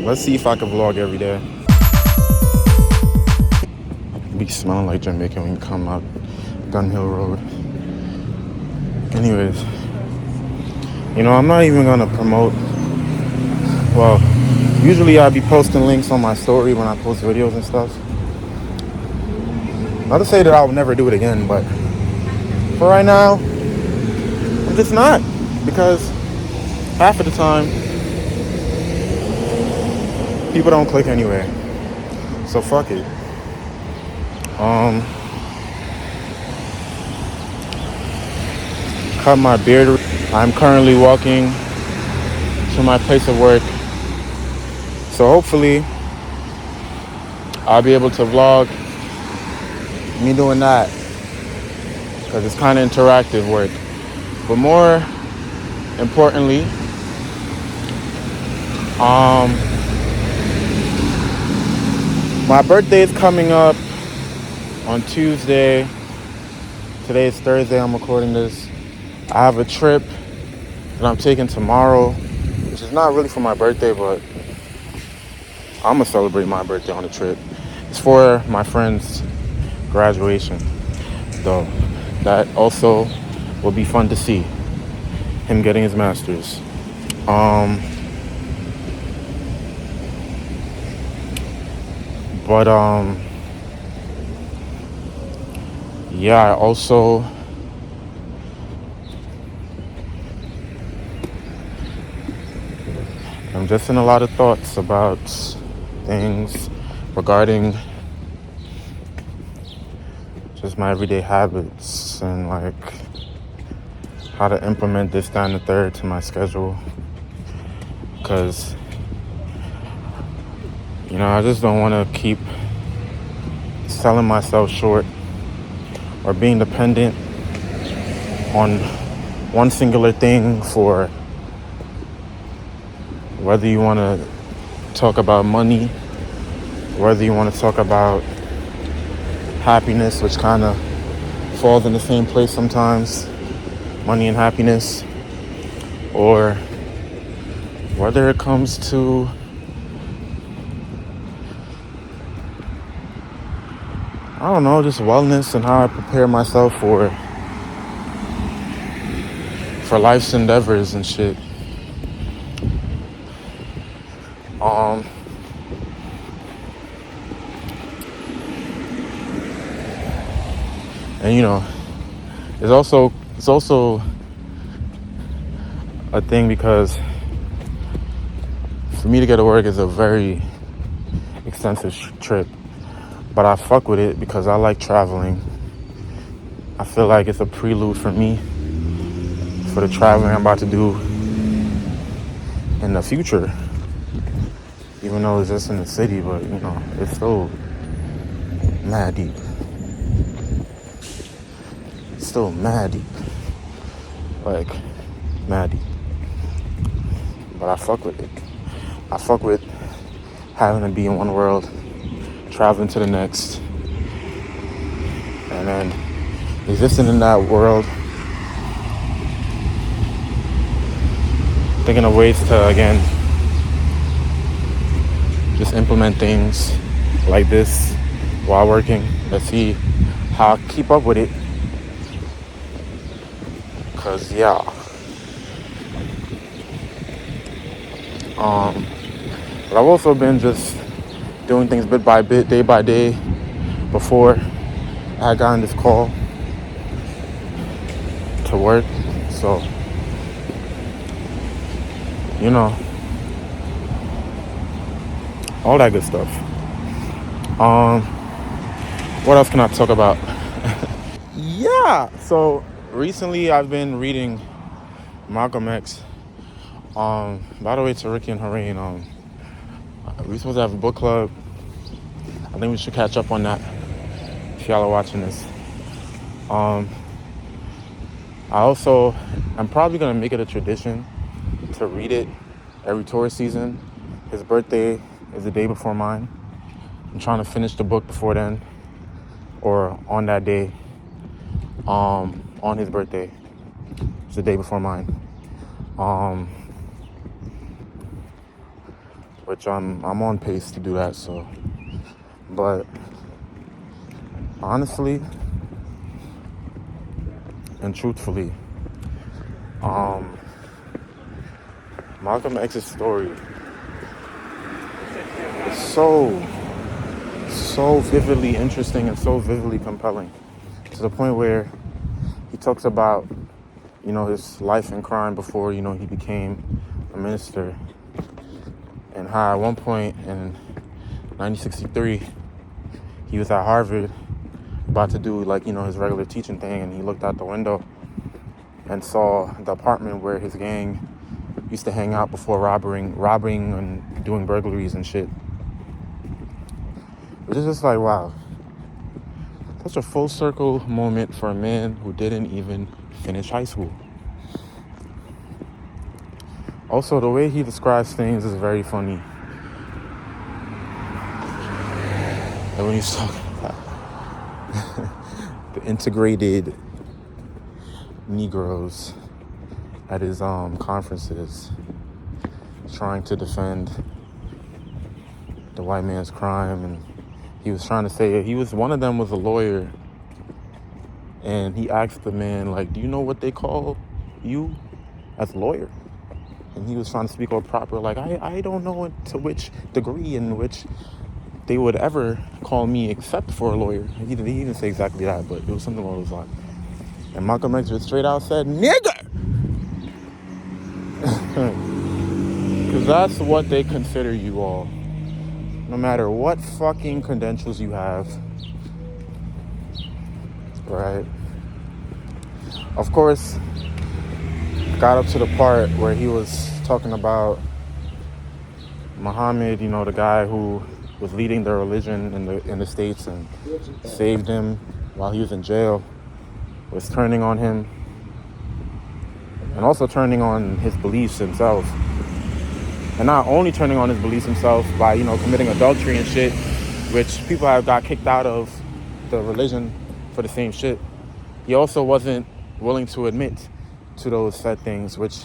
Let's see if I can vlog every day. Be smelling like Jamaican when you come up Gun Hill Road. Anyways, I'm not even gonna promote. Well, usually I'd be posting links on my story when I post videos and stuff. Not to say that I'll never do it again, but for right now, I'm just not. Because half of the time, people don't click anyway. So fuck it. Cut my beard. I'm currently walking to my place of work. So hopefully, I'll be able to vlog me doing that. Because it's kind of interactive work. But more importantly, my birthday is coming up on Tuesday. Today is Thursday, I'm recording this. I have a trip that I'm taking tomorrow, which is not really for my birthday, but I'm gonna celebrate my birthday on the trip. It's for my friend's graduation, though. That also will be fun to see, him getting his master's. But yeah, I also I'm just in a lot of thoughts about things regarding just my everyday habits and like how to implement this, that, and the third to my schedule. Because I just don't want to keep selling myself short or being dependent on one singular thing for whether you want to talk about money, whether you want to talk about happiness, which kind of falls in the same place sometimes, money and happiness, or whether it comes to I don't know, just wellness and how I prepare myself for life's endeavors and shit. And it's also a thing because for me to get to work is a very extensive trip. But I fuck with it because I like traveling. I feel like it's a prelude for me for the traveling I'm about to do in the future. Even though it's just in the city, but it's still mad deep. It's still mad deep. Like, mad deep. But I fuck with it. I fuck with having to be in one world, traveling to the next, and then existing in that world, thinking of ways to, again, just implement things like this while working. Let's see how I keep up with it. Cause but I've also been just doing things bit by bit, day by day, before I had gotten this call to work. So, all that good stuff. What else can I talk about? Yeah, so recently I've been reading Malcolm X. By the way, to Ricky and Hareen, we're supposed to have a book club. I think we should catch up on that if y'all are watching this. I'm probably gonna make it a tradition to read it every tourist season. His birthday is the day before mine. I'm trying to finish the book before then, or on that day, on his birthday. It's the day before mine. which I'm on pace to do that. So, but honestly and truthfully, Malcolm X's story is so vividly interesting and so vividly compelling, to the point where he talks about, his life in crime before, he became a minister, and how at one point in 1963, he was at Harvard about to do his regular teaching thing, and he looked out the window and saw the apartment where his gang used to hang out before robbing and doing burglaries and shit. It was just like, wow. Such a full circle moment for a man who didn't even finish high school. Also, the way he describes things is very funny. And when he's talking about the integrated Negroes at his conferences, trying to defend the white man's crime, and he was trying to say one of them was a lawyer, and he asked the man, like, do you know what they call you as a lawyer? And he was trying to speak all proper, like, I don't know to which degree in which they would ever call me except for a lawyer. He didn't say exactly that, but it was something along those lines. And Malcolm X just straight out said, nigger! Because that's what they consider you all. No matter what fucking credentials you have. Right? Of course, got up to the part where he was talking about Muhammad, the guy who was leading the religion in the States and saved him while he was in jail, was turning on him and also turning on his beliefs himself. And not only turning on his beliefs himself by, committing adultery and shit, which people have got kicked out of the religion for the same shit. He also wasn't willing to admit to those said things, which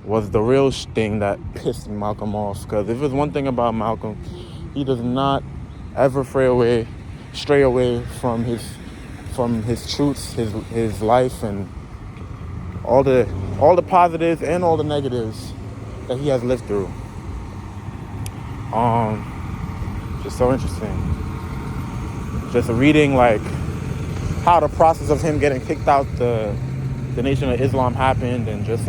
was the real thing that pissed Malcolm off. Because if there's one thing about Malcolm, he does not ever stray away from his truths, his life, and all the positives and all the negatives that he has lived through. Just so interesting. Just reading how the process of him getting kicked out the Nation of Islam happened, and just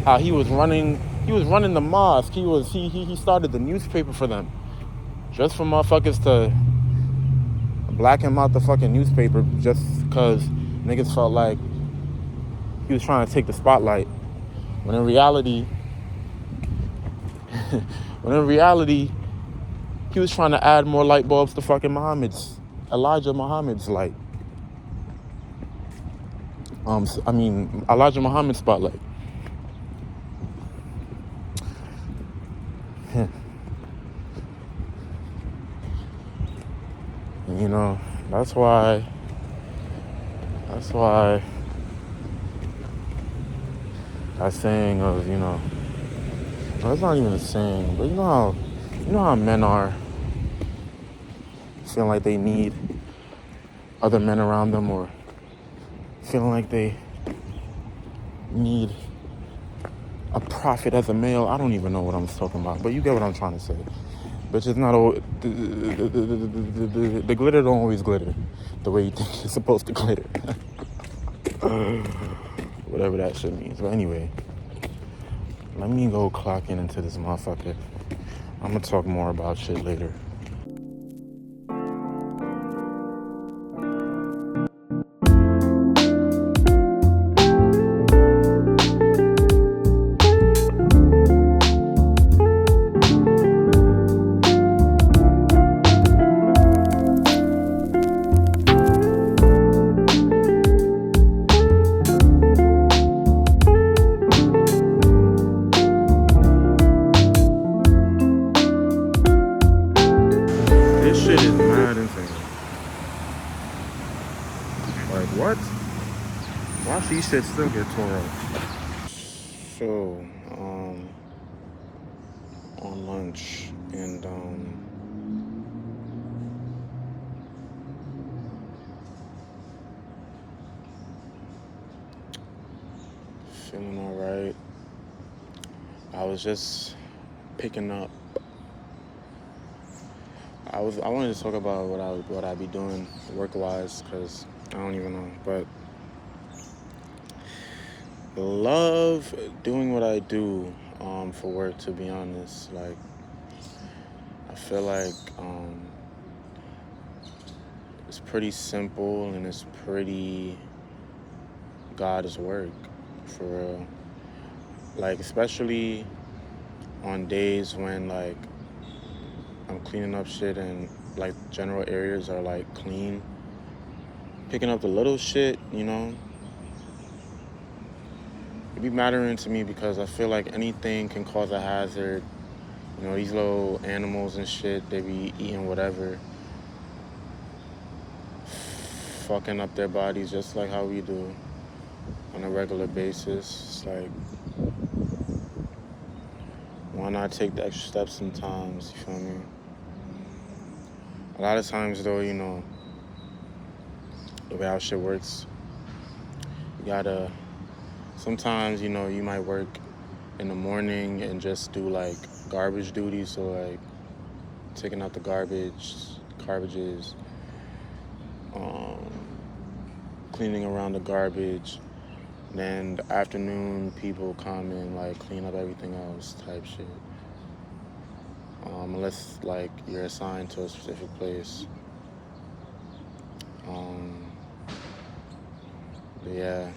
how he was running the mosque. He started the newspaper for them, just for motherfuckers to black him out the fucking newspaper, just because niggas felt like he was trying to take the spotlight, when in reality he was trying to add more light bulbs to fucking Elijah Muhammad's light. Elijah Muhammad's spotlight. And, that's why that saying of, well, it's not even a saying, but you know how men are, feeling like they need other men around them, or feeling like they need a prophet as a male. I don't even know what I'm talking about, but you get what I'm trying to say. But it's not all, the glitter don't always glitter the way you think it's supposed to glitter. Whatever that shit means. But anyway, let me go clock into this motherfucker. I'm gonna talk more about shit later. Watch these shit still get tore up. So, on lunch, and feeling all right. I was just picking up. I wanted to talk about what I be doing work wise, because I don't even know, but love doing what I do for work, to be honest. Like, I feel like it's pretty simple and it's pretty God's work, for real. Like, especially on days when, like, I'm cleaning up shit and, like, general areas are, like, clean. Picking up the little shit, it be mattering to me, because I feel like anything can cause a hazard. These little animals and shit, they be eating whatever, fucking up their bodies just like how we do on a regular basis. It's like, why not take the extra steps sometimes, you feel me? A lot of times, though, the way how shit works, you gotta, sometimes, you might work in the morning and just do, like, garbage duty, so, like, taking out the garbages, cleaning around the garbage. Then the afternoon, people come and, like, clean up everything else type shit. Unless, like, you're assigned to a specific place. But yeah,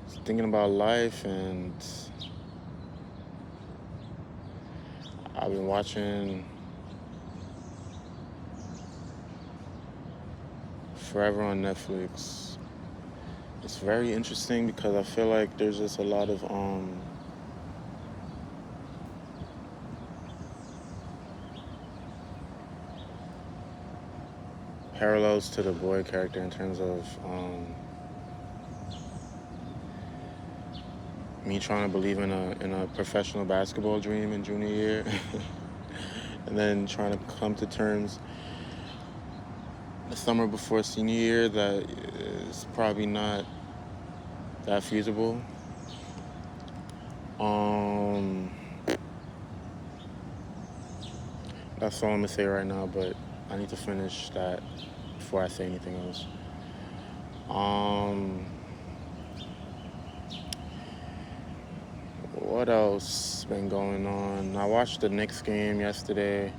just thinking about life, and I've been watching Forever on Netflix. It's very interesting because I feel like there's just a lot of parallels to the boy character in terms of me trying to believe in a professional basketball dream in junior year, and then trying to come to terms the summer before senior year that is probably not that feasible. That's all I'm gonna say right now, but I need to finish that before I say anything else. What else been going on? I watched the Knicks game yesterday.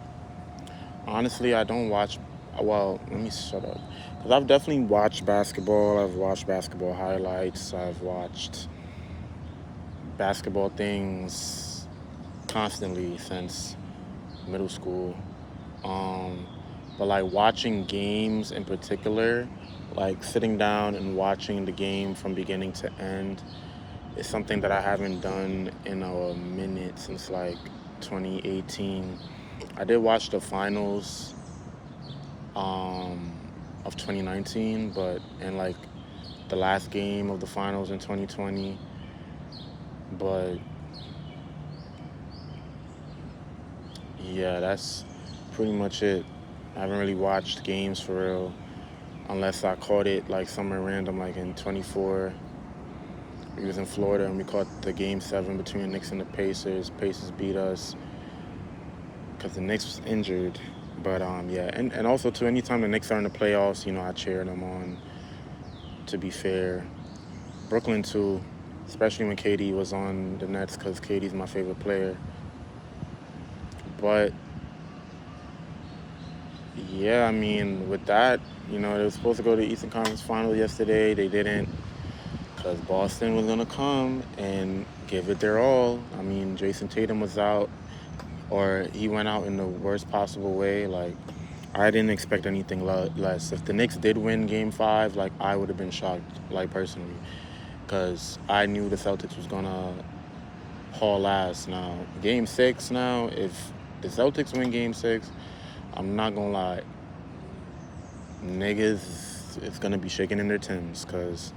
Honestly, I don't watch. Well, let me shut up. Because I've definitely watched basketball. I've watched basketball highlights. I've watched basketball things constantly since middle school. But, like, watching games in particular, like sitting down and watching the game from beginning to end, is something that I haven't done in a minute, since, like, 2018. I did watch the finals of 2019, but in, like, the last game of the finals in 2020. But yeah, that's pretty much it. I haven't really watched games for real, unless I caught it, like, somewhere random, like in 24. We was in Florida and we caught the game 7 between the Knicks and the Pacers. Pacers beat us because the Knicks was injured. But yeah, and also too, anytime the Knicks are in the playoffs, I cheer them on, to be fair. Brooklyn too, especially when KD was on the Nets, because KD's my favorite player. But yeah, I mean, with that, they were supposed to go to the Eastern Conference Final yesterday. They didn't, because Boston was going to come and give it their all. I mean, Jason Tatum was out, or he went out in the worst possible way. Like, I didn't expect anything less. If the Knicks did win Game 5, like, I would have been shocked, like, personally, because I knew the Celtics was going to haul ass. Now, Game 6 now, if the Celtics win Game 6, I'm not going to lie, niggas is going to be shaking in their Timbs, because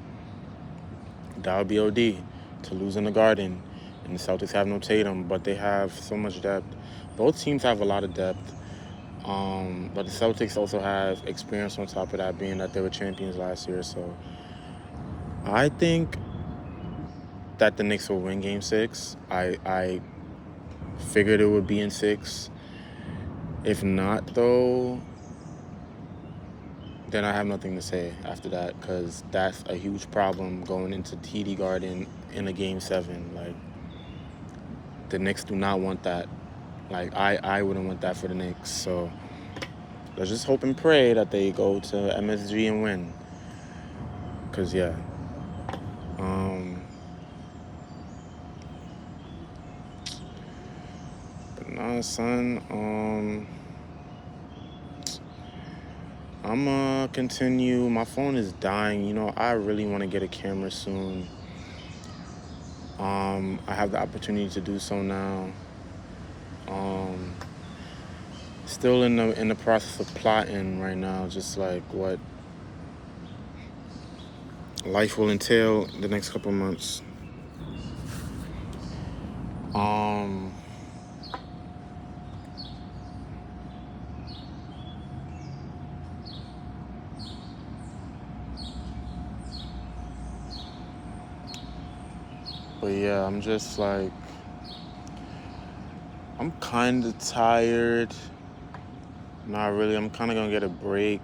that would be OD, to lose in the Garden and the Celtics have no Tatum, but they have so much depth. Both teams have a lot of depth. But the Celtics also have experience on top of that, being that they were champions last year. So I think that the Knicks will win Game 6. I figured it would be in 6. If not, though, then I have nothing to say after that, because that's a huge problem going into TD Garden in a Game 7. Like, the Knicks do not want that. Like, I wouldn't want that for the Knicks. So let's just hope and pray that they go to MSG and win. Because, yeah. But nah, son. I'm gonna continue. My phone is dying. You know, I really want to get a camera soon. I have the opportunity to do so now. Still in the process of plotting right now, just like what life will entail the next couple months. But yeah, I'm just like, I'm kind of tired. Not really. I'm kind of gonna get a break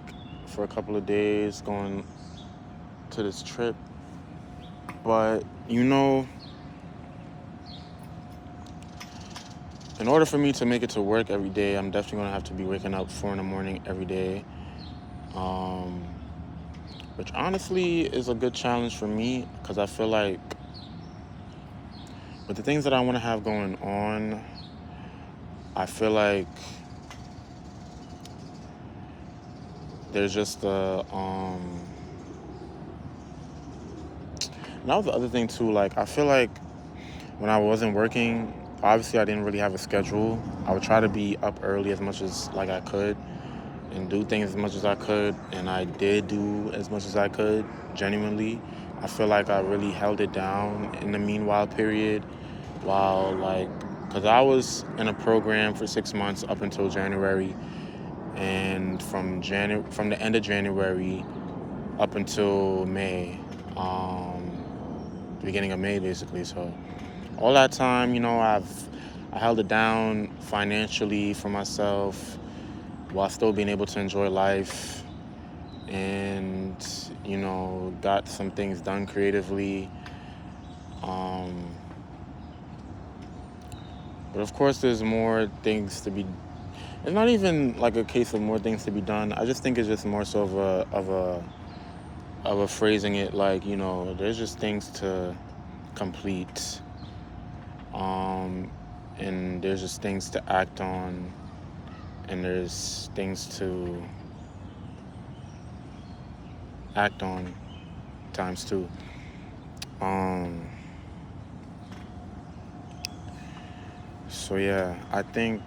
for a couple of days going to this trip. But, you know, in order for me to make it to work every day, I'm definitely going to have to be waking up 4 in the morning every day. Which honestly is a good challenge for me, because I feel like with the things that I want to have going on, I feel like there's just that was the other thing too. Like, I feel like when I wasn't working, obviously I didn't really have a schedule. I would try to be up early as much as like I could and do things as much as I could, and I did do as much as I could, genuinely. I feel like I really held it down in the meanwhile period, while like, because I was in a program for 6 months up until January, and from the end of January up until May, the beginning of May basically. So all that time, you know, I held it down financially for myself while still being able to enjoy life, and, you know, got some things done creatively. But of course there's more things to be. It's not even like a case of more things to be done. I just think it's just more so of a phrasing it like, you know, there's just things to complete, and there's just things to act on, and there's things to act on times two. So yeah, I think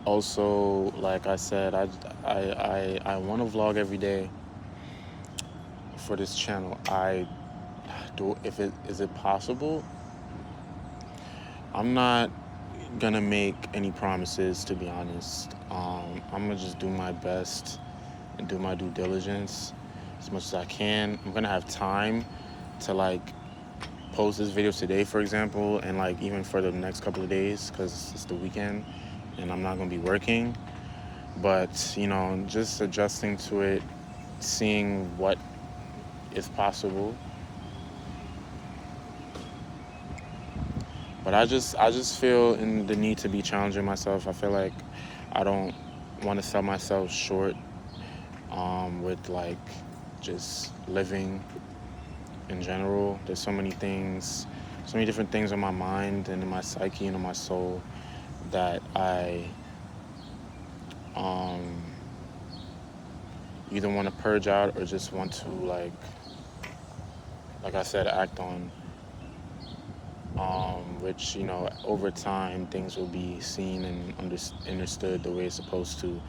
also, like I said, I want to vlog every day for this channel. I do, if it is it possible. I'm not gonna make any promises, to be honest. I'm gonna just do my best and do my due diligence as much as I can. I'm gonna have time to like post this video today, for example, and like even for the next couple of days, because it's the weekend and I'm not gonna be working. But, you know, just adjusting to it, seeing what is possible. But I just feel in the need to be challenging myself. I feel like I don't want to sell myself short, with like just living in general. There's so many things, so many different things in my mind and in my psyche and in my soul that I either want to purge out or just want to like I said, act on. Which, you know, over time things will be seen and understood the way it's supposed to.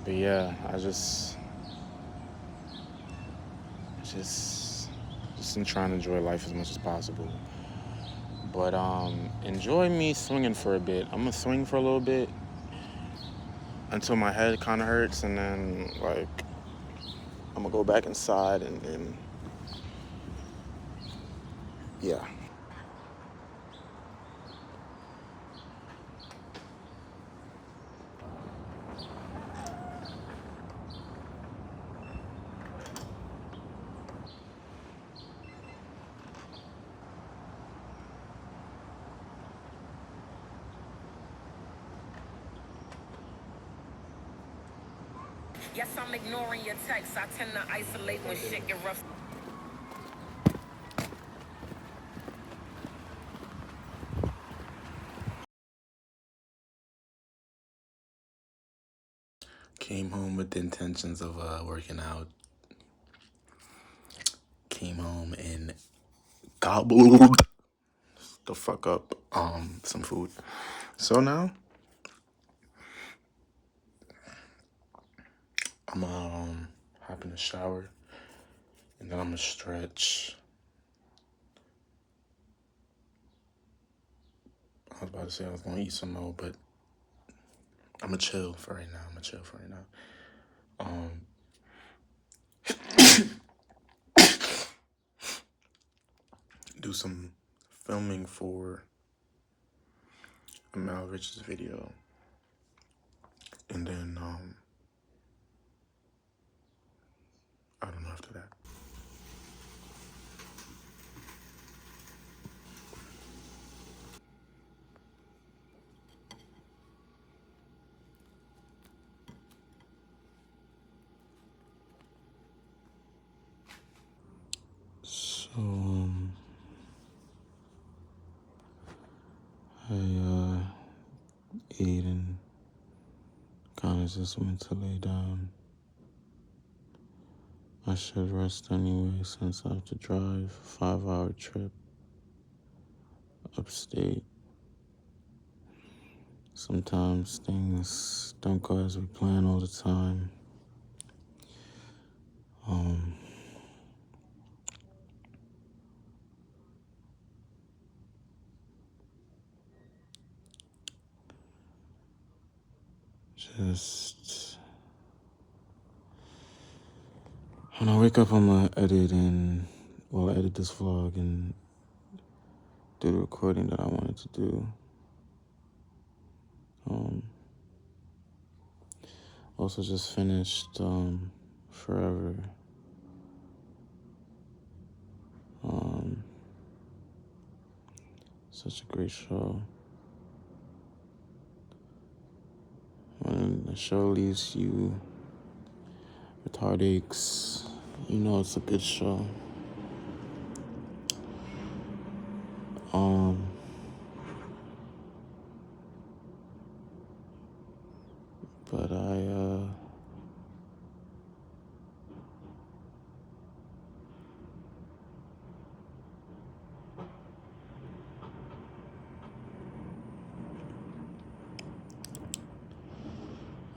But yeah, I just just in trying to enjoy life as much as possible. But enjoy me swinging for a bit. I'm gonna swing for a little bit until my head kind of hurts, and then like I'm gonna go back inside, and then yeah. Yes, I'm ignoring your texts. I tend to isolate when shit get rough. Came home with the intentions of working out. Came home and gobbled the fuck up some food. So now I'm hop in the shower, and then I'm gonna stretch. I was about to say I was gonna eat some more, but I'm gonna chill for right now. Do some filming for Mal Rich's video, and then I don't know after that. So I ate and kind of just went to lay down. I should rest anyway since I have to drive a 5-hour trip upstate. Sometimes things don't go as we plan all the time. Just when I wake up, I'm gonna edit this vlog and do the recording that I wanted to do. Also just finished Forever. Such a great show. When the show leaves you with heartaches, you know it's a good show. But I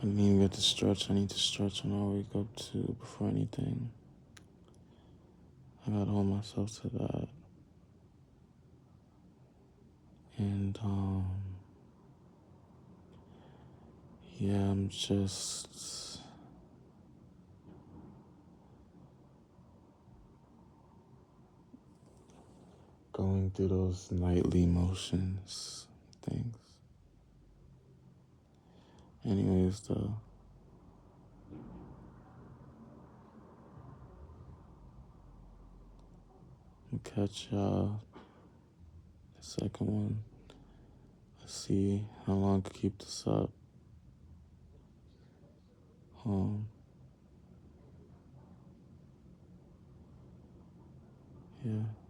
didn't even get to stretch. I need to stretch when I wake up too before anything. I gotta hold myself to that. And yeah, I'm just going through those nightly motions things. Anyways, though, I'll catch y'all the second one. Let's see how long I can keep this up. Yeah.